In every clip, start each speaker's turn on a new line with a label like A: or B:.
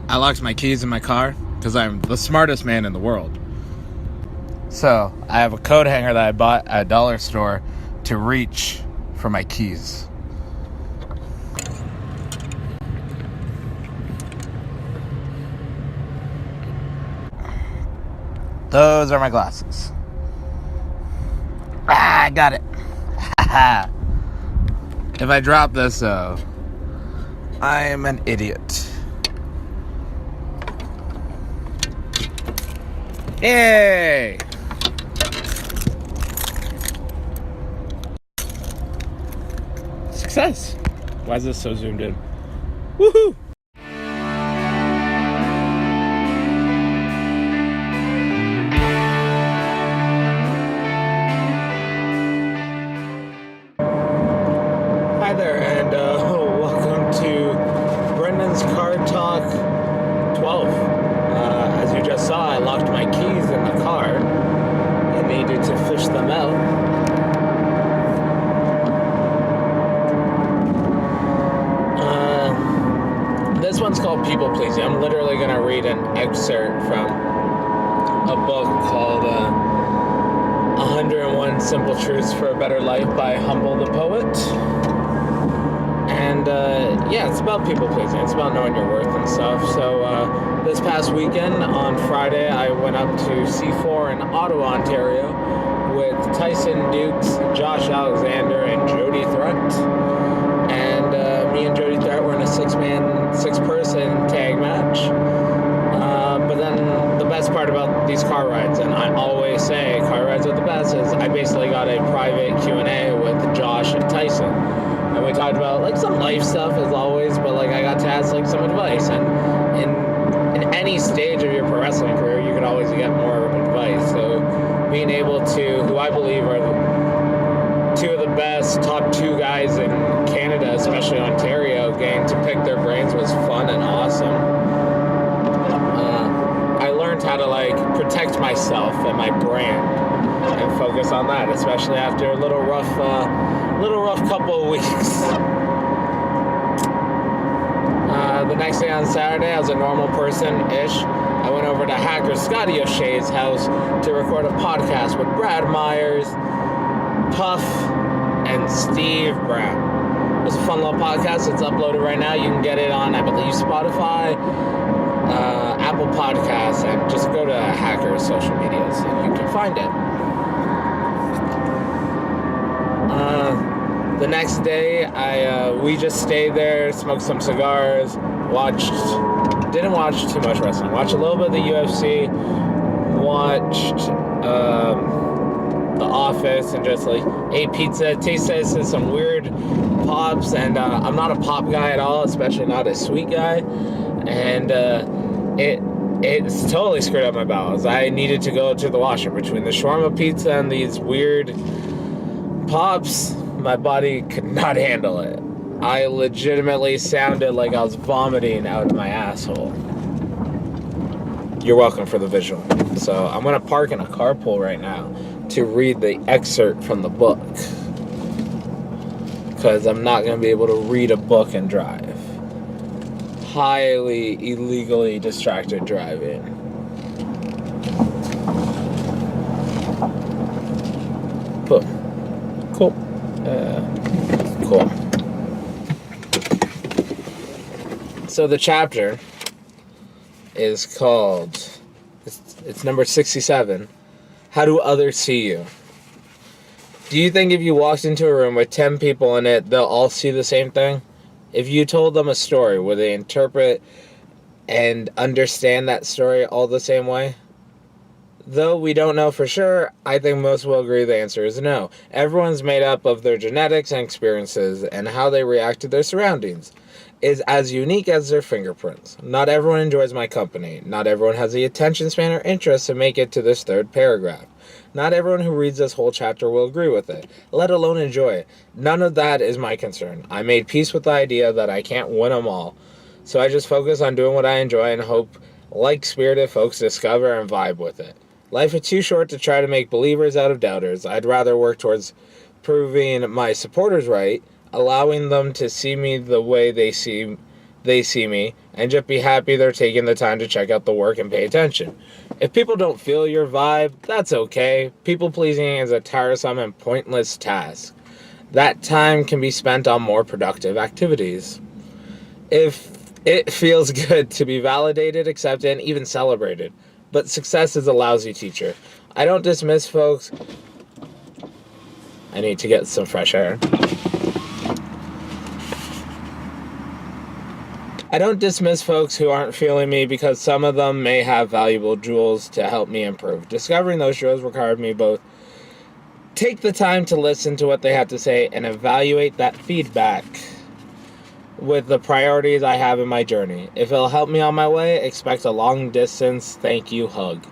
A: I locked my keys in my car because I'm the smartest man in the world. So I have a coat hanger that I bought at a dollar store to reach for my keys. Those are my glasses. I got it. If I drop this, though, I am an idiot. Yay! Success! Why is this so zoomed in? Woohoo! Hi there, and welcome to Brendan's Car Talk 12. As you just saw, I locked my keys in the car and needed to fish them out. This one's called People Pleasing. I'm literally going to read an excerpt from a book called 101 Simple Truths for a Better Life by Humble the Poet. And it's about people pleasing. It's about knowing your worth and stuff. So this past weekend on Friday, I went up to C4 in Ottawa, Ontario with Tyson Dukes, Josh Alexander, and Jody Threat. And me and Jody Threat were in a six-person tag match. But then the best part about these car rides, and I always say car rides are the best, is I basically got a private Q&A with Josh and Tyson. And we talked about like some life stuff as always, but like I got to ask like some advice. And in any stage of your pro wrestling career, you can always get more advice. So being able to, who I believe are two of the best top two guys in Canada, especially Ontario, getting to pick their brains was fun and awesome. I learned how to like protect myself and my brand and focus on that, especially after a little rough couple of weeks. The next day on Saturday, I was a normal person-ish. I went over to hacker Scotty O'Shea's house to record a podcast with Brad Myers, Puff, and Steve Brown. It was a fun little podcast. It's uploaded right now. You can get it on, I believe, Spotify, Apple Podcasts, and just go to Hacker's social media so you can find it. The next day, we just stayed there, smoked some cigars, didn't watch too much wrestling, watched a little bit of the UFC, watched The Office, and just like ate pizza, tasted some weird pops, and I'm not a pop guy at all, especially not a sweet guy, and it's totally screwed up my bowels. I needed to go to the washroom. Between the shawarma pizza and these weird pops, my body could not handle it. I legitimately sounded like I was vomiting out of my asshole. You're welcome for the visual. So I'm going to park in a carpool right now to read the excerpt from the book, because I'm not going to be able to read a book and drive. Highly illegally distracted driving. Cool. Cool. So the chapter is called, it's number 67, How Do Others See You? Do you think if you walked into a room with 10 people in it, they'll all see the same thing? If you told them a story, would they interpret and understand that story all the same way? Though we don't know for sure, I think most will agree the answer is no. Everyone's made up of their genetics and experiences, and how they react to their surroundings is as unique as their fingerprints. Not everyone enjoys my company. Not everyone has the attention span or interest to make it to this third paragraph. Not everyone who reads this whole chapter will agree with it, let alone enjoy it. None of that is my concern. I made peace with the idea that I can't win them all. So I just focus on doing what I enjoy and hope like-spirited folks discover and vibe with it. Life is too short to try to make believers out of doubters. I'd rather work towards proving my supporters right, allowing them to see me the way they see they see me, and just be happy they're taking the time to check out the work and pay attention. If people don't feel your vibe, that's okay. People pleasing is a tiresome and pointless task. That time can be spent on more productive activities. If it feels good to be validated, accepted, and even celebrated, but success is a lousy teacher. I don't dismiss folks. I need to get some fresh air. I don't dismiss folks who aren't feeling me because some of them may have valuable jewels to help me improve. Discovering those jewels required me both take the time to listen to what they have to say and evaluate that feedback with the priorities I have in my journey. If it'll help me on my way, expect a long distance thank you hug.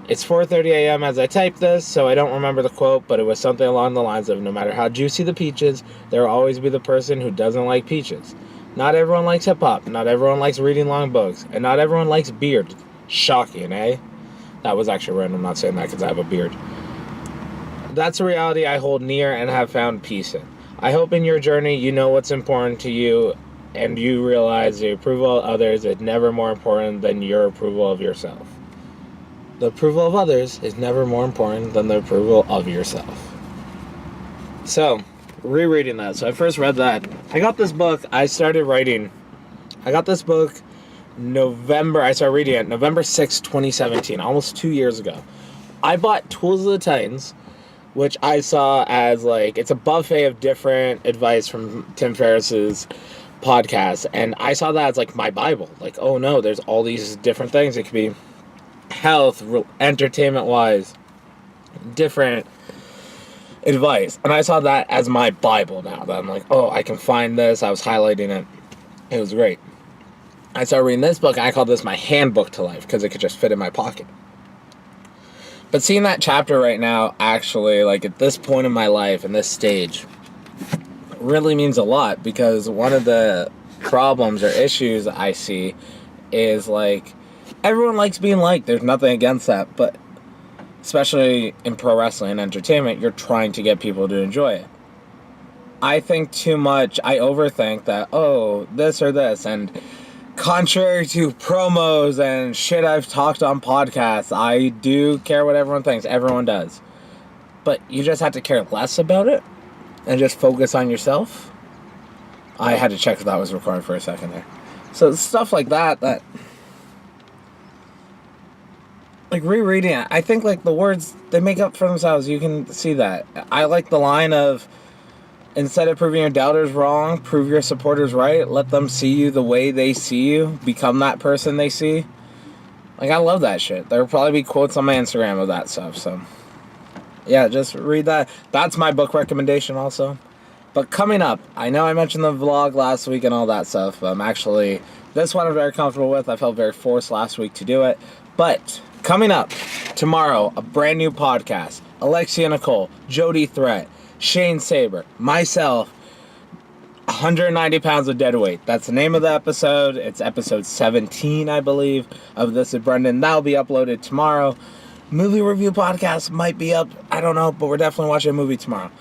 A: It's 4:30 a.m. as I type this, so I don't remember the quote, but it was something along the lines of, no matter how juicy the peaches, there will always be the person who doesn't like peaches. Not everyone likes hip-hop, not everyone likes reading long books, and not everyone likes beard. Shocking, eh? That was actually random, I'm not saying that because I have a beard. That's a reality I hold near and have found peace in. I hope in your journey you know what's important to you, and you realize the approval of others is never more important than your approval of yourself. The approval of others is never more important than the approval of yourself. So, rereading that. So I first read that. I got this book. I started writing. I got this book I started reading it November 6, 2017, almost 2 years ago. I bought Tools of the Titans, which I saw as like, it's a buffet of different advice from Tim Ferriss's podcast. And I saw that as like my Bible. Like, oh no, there's all these different things. It could be health, entertainment-wise, different advice. And I saw that as my Bible now. That I'm like, oh, I can find this. I was highlighting it. It was great. I started reading this book, and I called this my handbook to life because it could just fit in my pocket. But seeing that chapter right now, actually, like at this point in my life, in this stage, really means a lot, because one of the problems or issues I see is like, everyone likes being liked. There's nothing against that, but especially in pro wrestling and entertainment, you're trying to get people to enjoy it. I think too much. I overthink that, oh, this or this. And contrary to promos and shit I've talked on podcasts, I do care what everyone thinks. Everyone does. But you just have to care less about it and just focus on yourself. I had to check if that was recorded for a second there. So stuff like that, like rereading it, I think like the words, they make up for themselves. You can see that. I like the line of, instead of proving your doubters wrong, prove your supporters right. Let them see you the way they see you. Become that person they see. Like, I love that shit. There will probably be quotes on my Instagram of that stuff. So, yeah, just read that. That's my book recommendation also. But coming up, I know I mentioned the vlog last week and all that stuff. Actually, this one I'm very comfortable with. I felt very forced last week to do it. But coming up tomorrow, a brand new podcast. Alexia Nicole, Jody Threat, Shane Saber, myself, 190 pounds of dead weight. That's the name of the episode. It's episode 17, I believe, of This is Brendan. That'll be uploaded tomorrow. Movie review podcast might be up. I don't know, but we're definitely watching a movie tomorrow.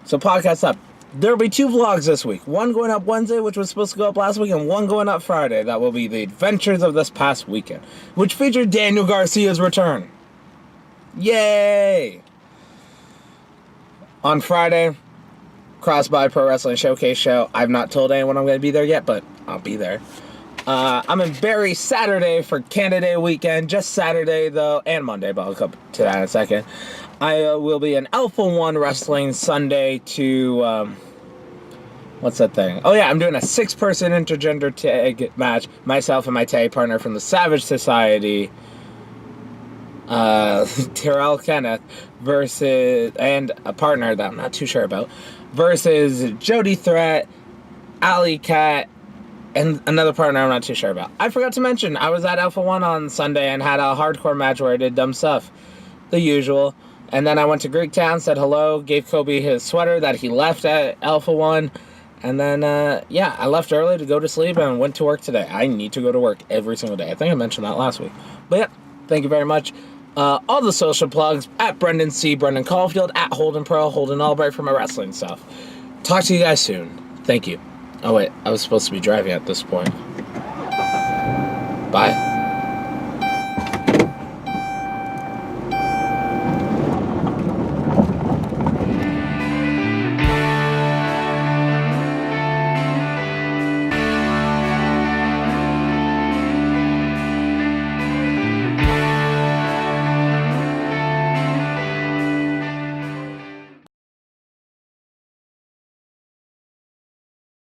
A: So podcast up. There'll be 2 vlogs this week. One going up Wednesday, which was supposed to go up last week, and one going up Friday. That will be the adventures of this past weekend, which featured Daniel Garcia's return. Yay! On Friday, Crossby Pro Wrestling Showcase show. I've not told anyone I'm going to be there yet, but I'll be there. I'm in Barrie Saturday for Canada Day weekend. Just Saturday, though, and Monday, but I'll come to that in a second. I will be in Alpha One Wrestling Sunday to, what's that thing? Oh, yeah, I'm doing a 6-person intergender tag match. Myself and my tag partner from the Savage Society, Terrell Kenneth, versus, and a partner that I'm not too sure about, versus Jody Threat, Alley Cat, and another partner I'm not too sure about. I forgot to mention, I was at Alpha One on Sunday and had a hardcore match where I did dumb stuff. The usual. And then I went to Greektown, said hello, gave Kobe his sweater that he left at Alpha One. And then, yeah, I left early to go to sleep and went to work today. I need to go to work every single day. I think I mentioned that last week. But yeah, thank you very much. All the social plugs, at Brendan C. Brendan Caulfield, at Holden Pro, Holden Albright for my wrestling stuff. Talk to you guys soon. Thank you. Oh wait, I was supposed to be driving at this point. Bye.